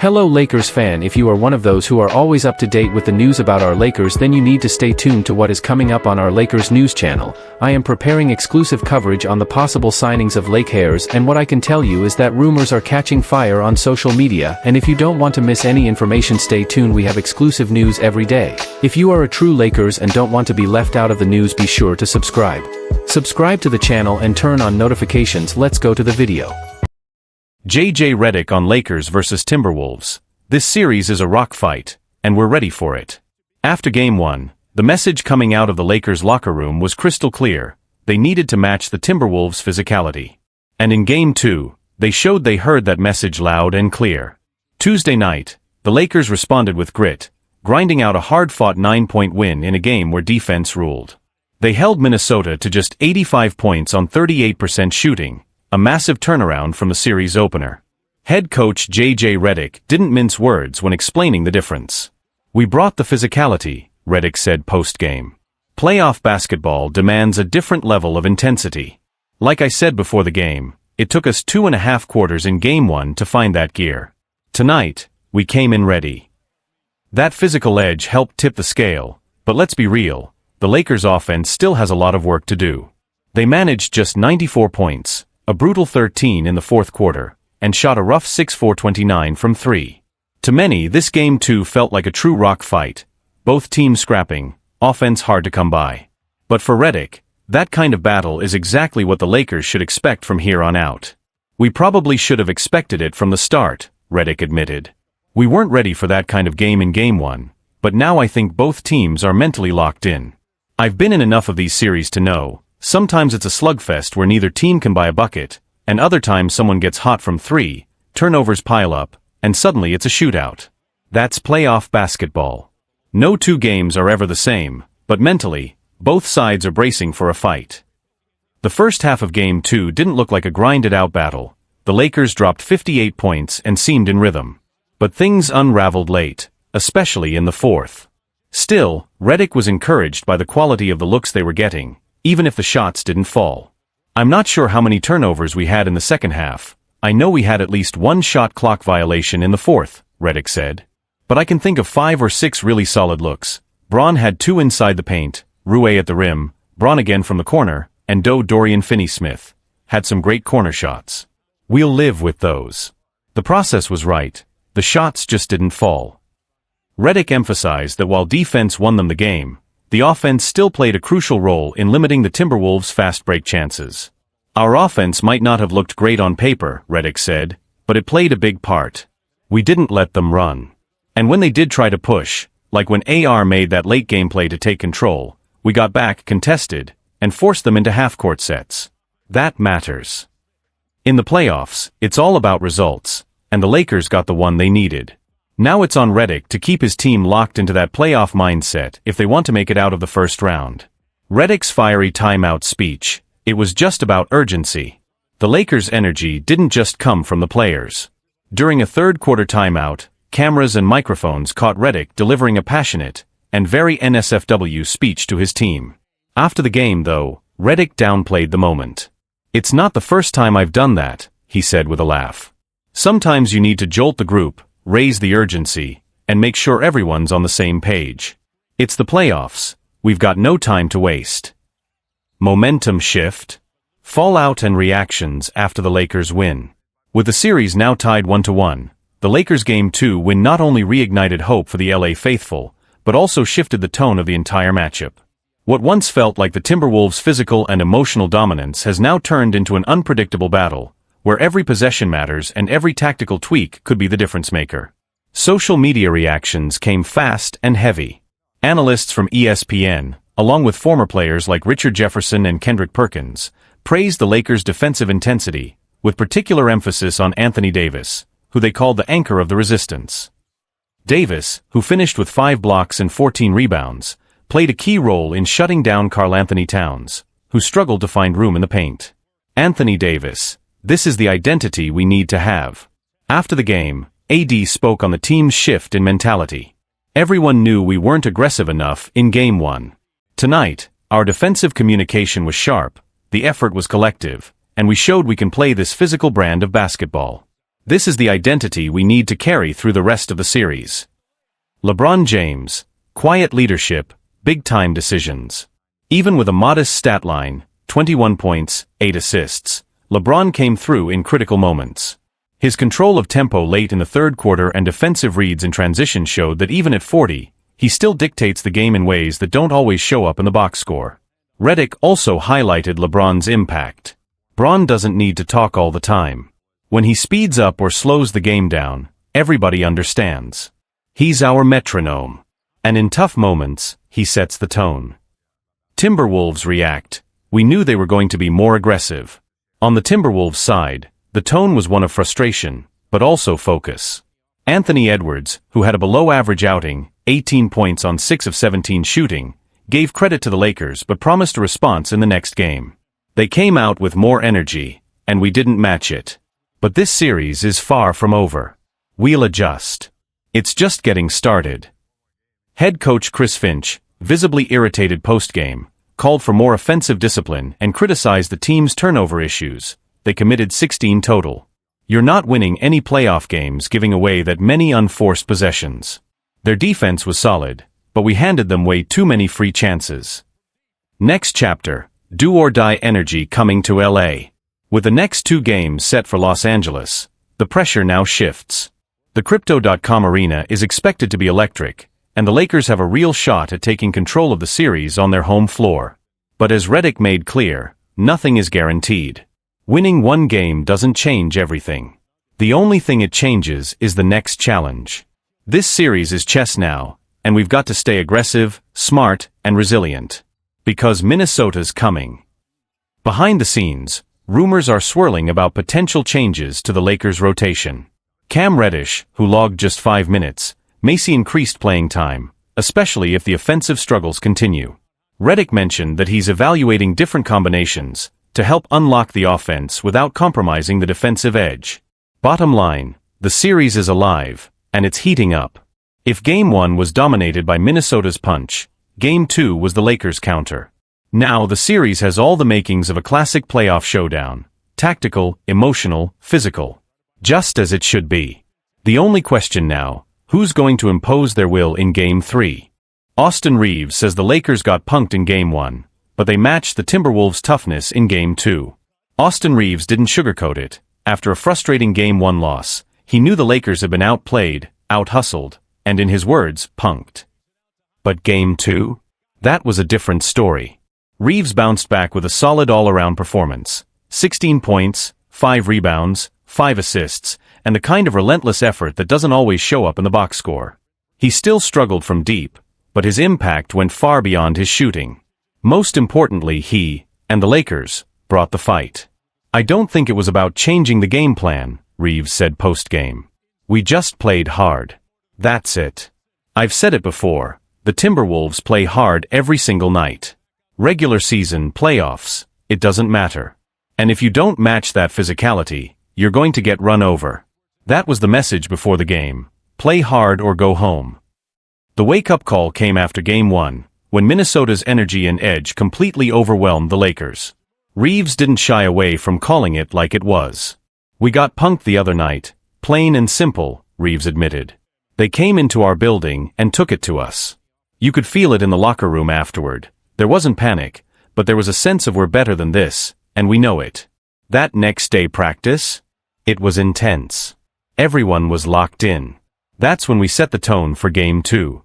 Hello Lakers fan, if you are one of those who are always up to date with the news about our Lakers, then you need to stay tuned to what is coming up on our Lakers news channel. I am preparing exclusive coverage on the possible signings of LAKERS, and what I can tell you is that rumors are catching fire on social media, and if you don't want to miss any information, stay tuned. We have exclusive news every day. If you are a true Lakers and don't want to be left out of the news, be sure to subscribe. Subscribe to the channel and turn on notifications. Let's go to the video. Redick on Lakers vs Timberwolves. This series is a rock fight, and we're ready for it. After Game 1, the message coming out of the Lakers locker room was crystal clear. They needed to match the Timberwolves' physicality. And in Game 2, they showed they heard that message loud and clear. Tuesday night, the Lakers responded with grit, grinding out a hard-fought 9-point win in a game where defense ruled. They held Minnesota to just 85 points on 38% shooting, a massive turnaround from the series opener. Head coach Redick didn't mince words when explaining the difference. "We brought the physicality," Redick said post-game. "Playoff basketball demands a different level of intensity. Like I said before the game, it took us 2.5 quarters in Game 1 to find that gear. Tonight, we came in ready." That physical edge helped tip the scale, but let's be real, the Lakers offense still has a lot of work to do. They managed just 94 points, a brutal 13 in the fourth quarter, and shot a rough 6-for-29 from 3. To many, this Game 2 felt like a true rock fight, both teams scrapping, offense hard to come by. But for Redick, that kind of battle is exactly what the Lakers should expect from here on out. "We probably should have expected it from the start," Redick admitted. "We weren't ready for that kind of game in Game 1, but now I think both teams are mentally locked in. I've been in enough of these series to know, sometimes it's a slugfest where neither team can buy a bucket, and other times someone gets hot from 3, turnovers pile up, and suddenly it's a shootout. That's playoff basketball. No two games are ever the same, but mentally, both sides are bracing for a fight." The first half of Game 2 didn't look like a grinded-out battle. The Lakers dropped 58 points and seemed in rhythm. But things unraveled late, especially in the fourth. Still, Redick was encouraged by the quality of the looks they were getting, even if the shots didn't fall. "I'm not sure how many turnovers we had in the second half. I know we had at least one shot clock violation in the fourth," Redick said. "But I can think of 5 or 6 really solid looks. Braun had 2 inside the paint, Rue at the rim, Braun again from the corner, and Dorian Finney-Smith had some great corner shots. We'll live with those. The process was right, the shots just didn't fall." Redick emphasized that while defense won them the game, the offense still played a crucial role in limiting the Timberwolves' fast break chances. "Our offense might not have looked great on paper," Redick said, "but it played a big part. We didn't let them run. And when they did try to push, like when AR made that late game play to take control, we got back, contested, and forced them into half-court sets. That matters. In the playoffs, it's all about results, and the Lakers got the one they needed. Now it's on Redick to keep his team locked into that playoff mindset if they want to make it out of the first round." Redick's fiery timeout speech, it was just about urgency. The Lakers' energy didn't just come from the players. During a third-quarter timeout, cameras and microphones caught Redick delivering a passionate and very NSFW speech to his team. After the game, though, Redick downplayed the moment. "It's not the first time I've done that," he said with a laugh. "Sometimes you need to jolt the group, raise the urgency, and make sure everyone's on the same page. It's the playoffs, we've got no time to waste." Momentum shift. Fallout and reactions after the Lakers win. With the series now tied 1-1, the Lakers' Game 2 win not only reignited hope for the LA faithful, but also shifted the tone of the entire matchup. What once felt like the Timberwolves' physical and emotional dominance has now turned into an unpredictable battle, where every possession matters and every tactical tweak could be the difference maker. Social media reactions came fast and heavy. Analysts from ESPN, along with former players like Richard Jefferson and Kendrick Perkins, praised the Lakers' defensive intensity, with particular emphasis on Anthony Davis, who they called the anchor of the resistance. Davis, who finished with 5 blocks and 14 rebounds, played a key role in shutting down Karl-Anthony Towns, who struggled to find room in the paint. Anthony Davis, "This is the identity we need to have." After the game, AD spoke on the team's shift in mentality. "Everyone knew we weren't aggressive enough in Game 1. Tonight, our defensive communication was sharp, the effort was collective, and we showed we can play this physical brand of basketball. This is the identity we need to carry through the rest of the series. LeBron James, quiet leadership, big-time decisions. Even with a modest stat line, 21 points, 8 assists, LeBron came through in critical moments. His control of tempo late in the third quarter and defensive reads in transition showed that even at 40, he still dictates the game in ways that don't always show up in the box score. Redick also highlighted LeBron's impact. Bron doesn't need to talk all the time. When he speeds up or slows the game down, everybody understands. He's our metronome. And in tough moments, he sets the tone. Timberwolves react. We knew they were going to be more aggressive. On the Timberwolves side, the tone was one of frustration, but also focus. Anthony Edwards, who had a below-average outing, 18 points on 6 of 17 shooting, gave credit to the Lakers but promised a response in the next game. They came out with more energy, and we didn't match it. But this series is far from over. We'll adjust. It's just getting started. Head coach Chris Finch, visibly irritated post-game, called for more offensive discipline and criticized the team's turnover issues. They committed 16 total. You're not winning any playoff games giving away that many unforced possessions. Their defense was solid, but we handed them way too many free chances. Next chapter, do-or-die energy coming to LA. With the next 2 games set for Los Angeles, the pressure now shifts. The Crypto.com arena is expected to be electric, and the Lakers have a real shot at taking control of the series on their home floor. But as Redick made clear, nothing is guaranteed. Winning one game doesn't change everything. The only thing it changes is the next challenge. This series is chess now, and we've got to stay aggressive, smart, and resilient. Because Minnesota's coming. Behind the scenes, rumors are swirling about potential changes to the Lakers' rotation. Cam Reddish, who logged just 5 minutes, may see increased playing time, especially if the offensive struggles continue. Redick mentioned that he's evaluating different combinations to help unlock the offense without compromising the defensive edge. Bottom line, the series is alive, and it's heating up. If Game 1 was dominated by Minnesota's punch, Game 2 was the Lakers' counter. Now the series has all the makings of a classic playoff showdown. Tactical, emotional, physical. Just as it should be. The only question now, who's going to impose their will in Game 3? Austin Reeves says the Lakers got punked in Game 1, but they matched the Timberwolves' toughness in Game 2. Austin Reeves didn't sugarcoat it. After a frustrating Game 1 loss, he knew the Lakers had been outplayed, out-hustled, and in his words, punked. But Game 2? That was a different story. Reeves bounced back with a solid all-around performance. 16 points, 5 rebounds, 5 assists, and the kind of relentless effort that doesn't always show up in the box score. He still struggled from deep, but his impact went far beyond his shooting. Most importantly, he, and the Lakers, brought the fight. I don't think it was about changing the game plan, Reeves said post-game. We just played hard. That's it. I've said it before, the Timberwolves play hard every single night. Regular season, playoffs, it doesn't matter. And if you don't match that physicality, you're going to get run over. That was the message before the game. Play hard or go home. The wake-up call came after Game 1, when Minnesota's energy and edge completely overwhelmed the Lakers. Reeves didn't shy away from calling it like it was. We got punked the other night, plain and simple, Reeves admitted. They came into our building and took it to us. You could feel it in the locker room afterward. There wasn't panic, but there was a sense of we're better than this, and we know it. That next day practice? It was intense. Everyone was locked in. That's when we set the tone for Game 2.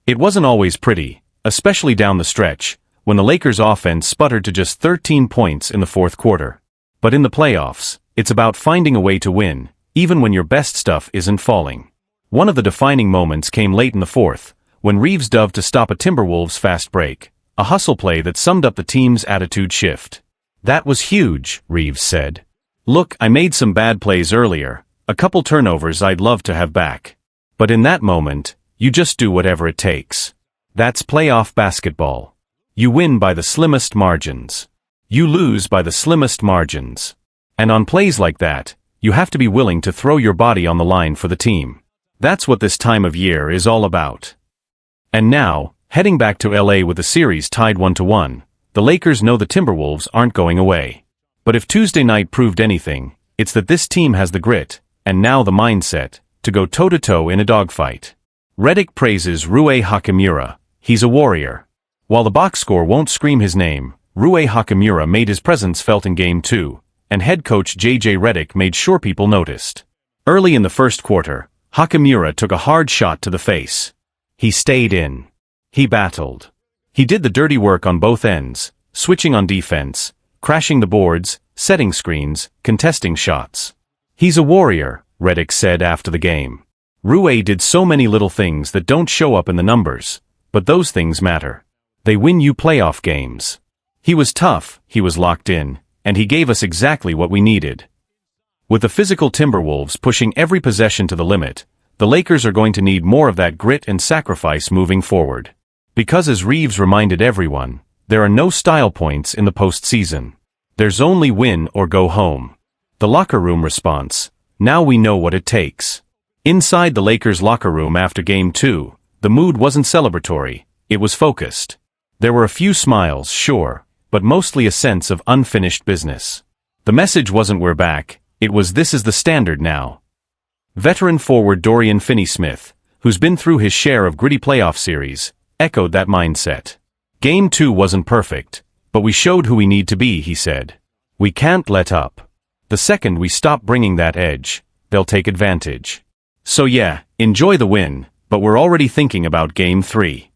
It wasn't always pretty, especially down the stretch, when the Lakers' offense sputtered to just 13 points in the fourth quarter. But in the playoffs, it's about finding a way to win, even when your best stuff isn't falling. One of the defining moments came late in the fourth, when Reeves dove to stop a Timberwolves fast break, a hustle play that summed up the team's attitude shift. That was huge, Reeves said. Look, I made some bad plays earlier, a couple turnovers I'd love to have back. But in that moment, you just do whatever it takes. That's playoff basketball. You win by the slimmest margins. You lose by the slimmest margins. And on plays like that, you have to be willing to throw your body on the line for the team. That's what this time of year is all about. And now, heading back to LA with the series tied 1-1, the Lakers know the Timberwolves aren't going away. But if Tuesday night proved anything, it's that this team has the grit, and now the mindset, to go toe-to-toe in a dogfight. Redick praises Rui Hachimura. He's a warrior. While the box score won't scream his name, Rui Hachimura made his presence felt in Game 2, and head coach J.J. Redick made sure people noticed. Early in the first quarter, Hachimura took a hard shot to the face. He stayed in. He battled. He did the dirty work on both ends, switching on defense, crashing the boards, setting screens, contesting shots. He's a warrior, Redick said after the game. Rui did so many little things that don't show up in the numbers, but those things matter. They win you playoff games. He was tough, he was locked in, and he gave us exactly what we needed. With the physical Timberwolves pushing every possession to the limit, the Lakers are going to need more of that grit and sacrifice moving forward. Because as Reeves reminded everyone, there are no style points in the postseason. There's only win or go home. The locker room response: now we know what it takes. Inside the Lakers locker room after Game 2, the mood wasn't celebratory, it was focused. There were a few smiles, sure, but mostly a sense of unfinished business. The message wasn't "we're back," it was "this is the standard now." Veteran forward Dorian Finney-Smith, who's been through his share of gritty playoff series, echoed that mindset. Game 2 wasn't perfect, but we showed who we need to be, he said. We can't let up. The second we stop bringing that edge, they'll take advantage. So yeah, enjoy the win, but we're already thinking about Game 3.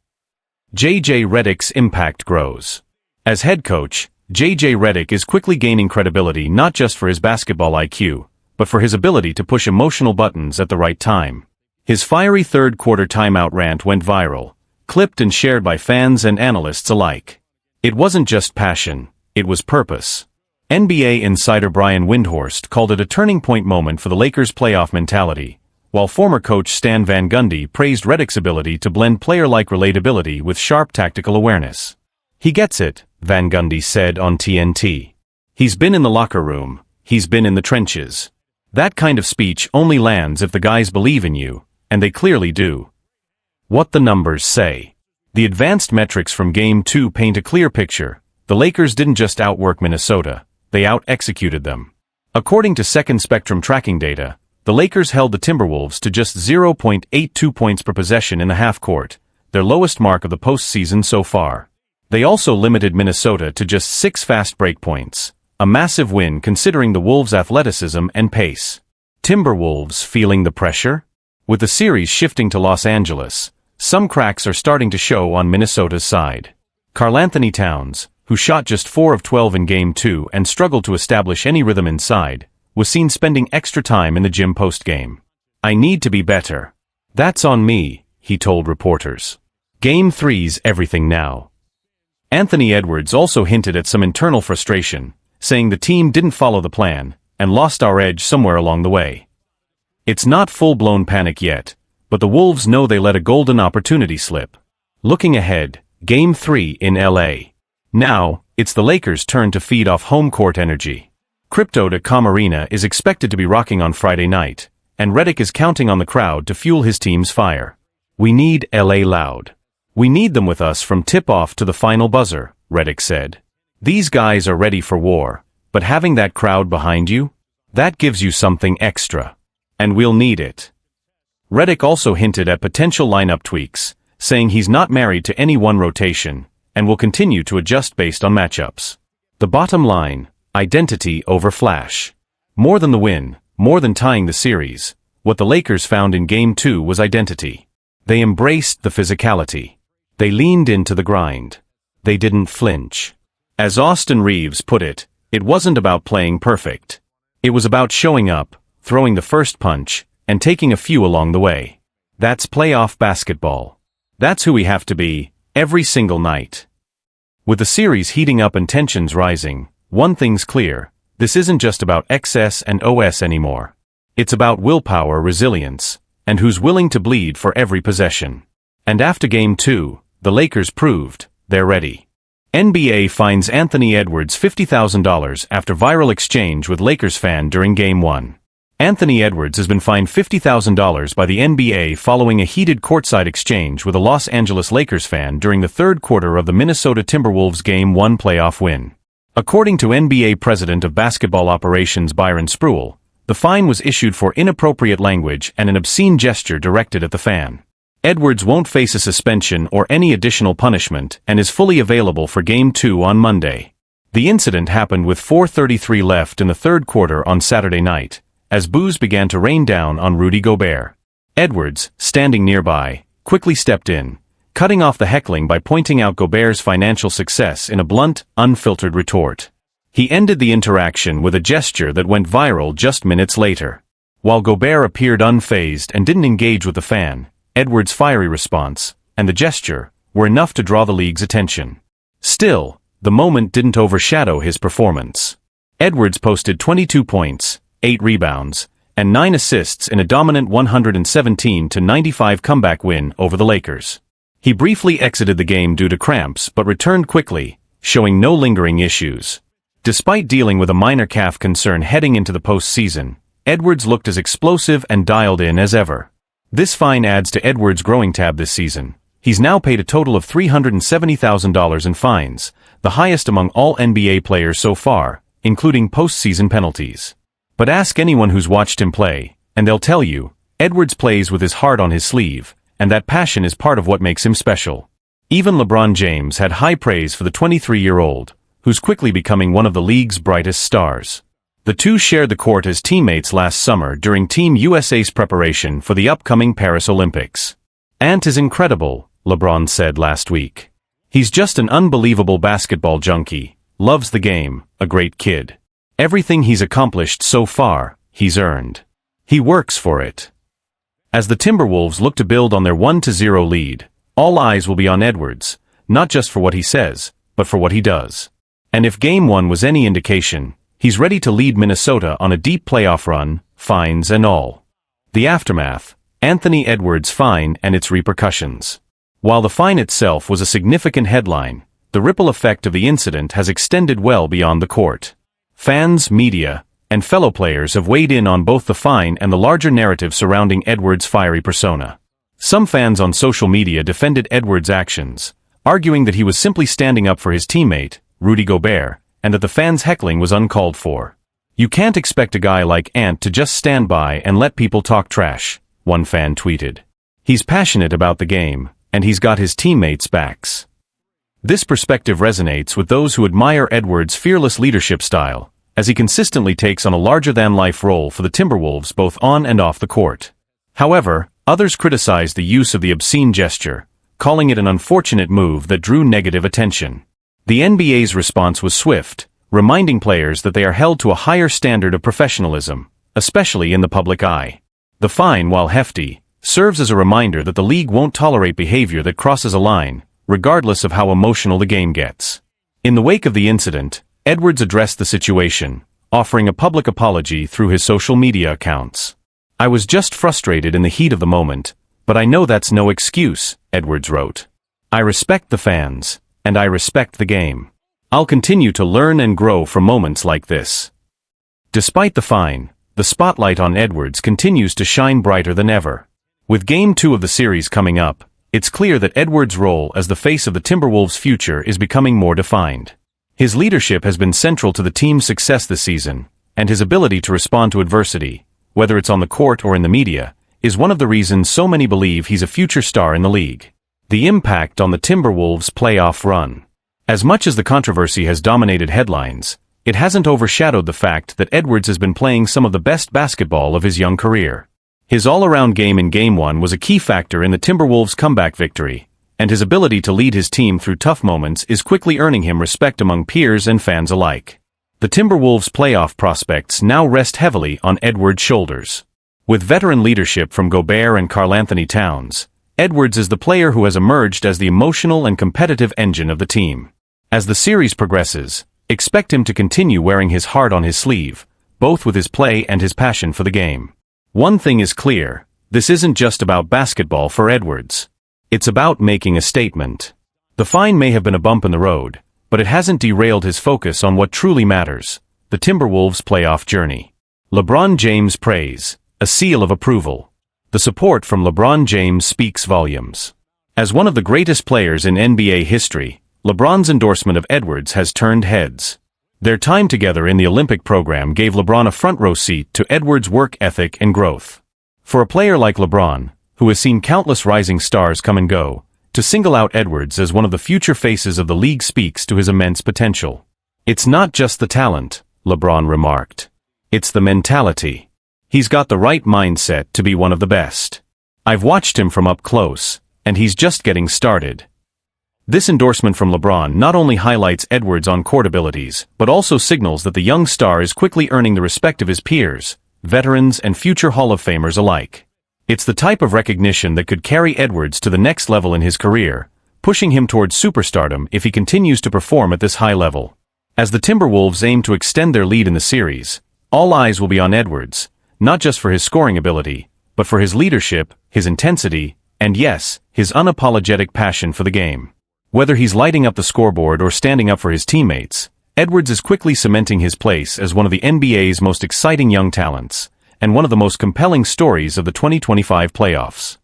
J.J. Redick's impact grows. As head coach, J.J. Redick is quickly gaining credibility not just for his basketball IQ, but for his ability to push emotional buttons at the right time. His fiery third-quarter timeout rant went viral, clipped and shared by fans and analysts alike. It wasn't just passion, it was purpose. NBA insider Brian Windhorst called it a turning point moment for the Lakers' playoff mentality, while former coach Stan Van Gundy praised Redick's ability to blend player-like relatability with sharp tactical awareness. He gets it, Van Gundy said on TNT. He's been in the locker room, he's been in the trenches. That kind of speech only lands if the guys believe in you, and they clearly do. What the numbers say. The advanced metrics from Game 2 paint a clear picture. The Lakers didn't just outwork Minnesota, they out-executed them. According to Second Spectrum tracking data, the Lakers held the Timberwolves to just 0.82 points per possession in the half-court, their lowest mark of the postseason so far. They also limited Minnesota to just 6 fast break points, a massive win considering the Wolves' athleticism and pace. Timberwolves feeling the pressure? With the series shifting to Los Angeles, some cracks are starting to show on Minnesota's side. Karl-Anthony Towns, who shot just 4 of 12 in Game 2 and struggled to establish any rhythm inside, was seen spending extra time in the gym post-game. I need to be better. That's on me, he told reporters. Game 3's everything now. Anthony Edwards also hinted at some internal frustration, saying the team didn't follow the plan and lost our edge somewhere along the way. It's not full-blown panic yet, but the Wolves know they let a golden opportunity slip. Looking ahead, Game 3 in LA. Now, it's the Lakers' turn to feed off home court energy. Crypto.com Arena is expected to be rocking on Friday night, and Redick is counting on the crowd to fuel his team's fire. We need LA loud. We need them with us from tip-off to the final buzzer, Redick said. These guys are ready for war, but having that crowd behind you? That gives you something extra. And we'll need it. Redick also hinted at potential lineup tweaks, saying he's not married to any one rotation, and will continue to adjust based on matchups. The bottom line, identity over flash. More than the win, more than tying the series, what the Lakers found in Game 2 was identity. They embraced the physicality. They leaned into the grind. They didn't flinch. As Austin Reeves put it, it wasn't about playing perfect. It was about showing up, throwing the first punch, and taking a few along the way. That's playoff basketball. That's who we have to be, every single night. With the series heating up and tensions rising, one thing's clear, this isn't just about XS and OS anymore. It's about willpower, resilience, and who's willing to bleed for every possession. And after Game 2, the Lakers proved they're ready. NBA fines Anthony Edwards $50,000 after viral exchange with Lakers fan during Game 1. Anthony Edwards has been fined $50,000 by the NBA following a heated courtside exchange with a Los Angeles Lakers fan during the third quarter of the Minnesota Timberwolves Game 1 playoff win. According to NBA President of Basketball Operations Byron Spruill, The fine was issued for inappropriate language and an obscene gesture directed at the fan. Edwards won't face a suspension or any additional punishment and is fully available for Game 2 on Monday. The incident happened with 4:33 left in the third quarter on Saturday night, as boos began to rain down on Rudy Gobert. Edwards, standing nearby, quickly stepped in, cutting off the heckling by pointing out Gobert's financial success in a blunt, unfiltered retort. He ended the interaction with a gesture that went viral just minutes later. While Gobert appeared unfazed and didn't engage with the fan, Edwards' fiery response, and the gesture, were enough to draw the league's attention. Still, the moment didn't overshadow his performance. Edwards posted 22 points, 8 rebounds, and 9 assists in a dominant 117-95 comeback win over the Lakers. He briefly exited the game due to cramps but returned quickly, showing no lingering issues. Despite dealing with a minor calf concern heading into the postseason, Edwards looked as explosive and dialed in as ever. This fine adds to Edwards' growing tab this season. He's now paid a total of $370,000 in fines, the highest among all NBA players so far, including postseason penalties. But ask anyone who's watched him play, and they'll tell you, Edwards plays with his heart on his sleeve, and that passion is part of what makes him special. Even LeBron James had high praise for the 23-year-old, who's quickly becoming one of the league's brightest stars. The two shared the court as teammates last summer during Team USA's preparation for the upcoming Paris Olympics. "Ant is incredible," LeBron said last week. "He's just an unbelievable basketball junkie, loves the game, a great kid. Everything he's accomplished so far, he's earned. He works for it." As the Timberwolves look to build on their 1-0 lead, all eyes will be on Edwards, not just for what he says, but for what he does. And if Game 1 was any indication, he's ready to lead Minnesota on a deep playoff run, fines and all. The aftermath: Anthony Edwards' fine and its repercussions. While the fine itself was a significant headline, the ripple effect of the incident has extended well beyond the court. Fans, media, and fellow players have weighed in on both the fine and the larger narrative surrounding Edwards' fiery persona. Some fans on social media defended Edwards' actions, arguing that he was simply standing up for his teammate, Rudy Gobert, and that the fans' heckling was uncalled for. "You can't expect a guy like Ant to just stand by and let people talk trash," one fan tweeted. "He's passionate about the game, and he's got his teammates' backs." This perspective resonates with those who admire Edwards' fearless leadership style, as he consistently takes on a larger-than-life role for the Timberwolves both on and off the court. However, others criticize the use of the obscene gesture, calling it an unfortunate move that drew negative attention. The NBA's response was swift, reminding players that they are held to a higher standard of professionalism, especially in the public eye. The fine, while hefty, serves as a reminder that the league won't tolerate behavior that crosses a line, regardless of how emotional the game gets. In the wake of the incident, Edwards addressed the situation, offering a public apology through his social media accounts. "I was just frustrated in the heat of the moment, but I know that's no excuse," Edwards wrote. "I respect the fans, and I respect the game. I'll continue to learn and grow from moments like this." Despite the fine, the spotlight on Edwards continues to shine brighter than ever. With Game 2 of the series coming up, it's clear that Edwards' role as the face of the Timberwolves' future is becoming more defined. His leadership has been central to the team's success this season, and his ability to respond to adversity, whether it's on the court or in the media, is one of the reasons so many believe he's a future star in the league. The impact on the Timberwolves' playoff run. As much as the controversy has dominated headlines, it hasn't overshadowed the fact that Edwards has been playing some of the best basketball of his young career. His all-around game in Game 1 was a key factor in the Timberwolves' comeback victory, and his ability to lead his team through tough moments is quickly earning him respect among peers and fans alike. The Timberwolves' playoff prospects now rest heavily on Edwards' shoulders. With veteran leadership from Gobert and Karl-Anthony Towns, Edwards is the player who has emerged as the emotional and competitive engine of the team. As the series progresses, expect him to continue wearing his heart on his sleeve, both with his play and his passion for the game. One thing is clear: this isn't just about basketball for Edwards. It's about making a statement. The fine may have been a bump in the road, but it hasn't derailed his focus on what truly matters: the Timberwolves' playoff journey. LeBron James praise, a seal of approval. The support from LeBron James speaks volumes. As one of the greatest players in NBA history, LeBron's endorsement of Edwards has turned heads. Their time together in the Olympic program gave LeBron a front-row seat to Edwards' work ethic and growth. For a player like LeBron, who has seen countless rising stars come and go, to single out Edwards as one of the future faces of the league speaks to his immense potential. "It's not just the talent," LeBron remarked. "It's the mentality. He's got the right mindset to be one of the best. I've watched him from up close, and he's just getting started." This endorsement from LeBron not only highlights Edwards' on-court abilities, but also signals that the young star is quickly earning the respect of his peers, veterans and future Hall of Famers alike. It's the type of recognition that could carry Edwards to the next level in his career, pushing him towards superstardom if he continues to perform at this high level. As the Timberwolves aim to extend their lead in the series, all eyes will be on Edwards, not just for his scoring ability, but for his leadership, his intensity, and yes, his unapologetic passion for the game. Whether he's lighting up the scoreboard or standing up for his teammates, Edwards is quickly cementing his place as one of the NBA's most exciting young talents, and one of the most compelling stories of the 2025 playoffs.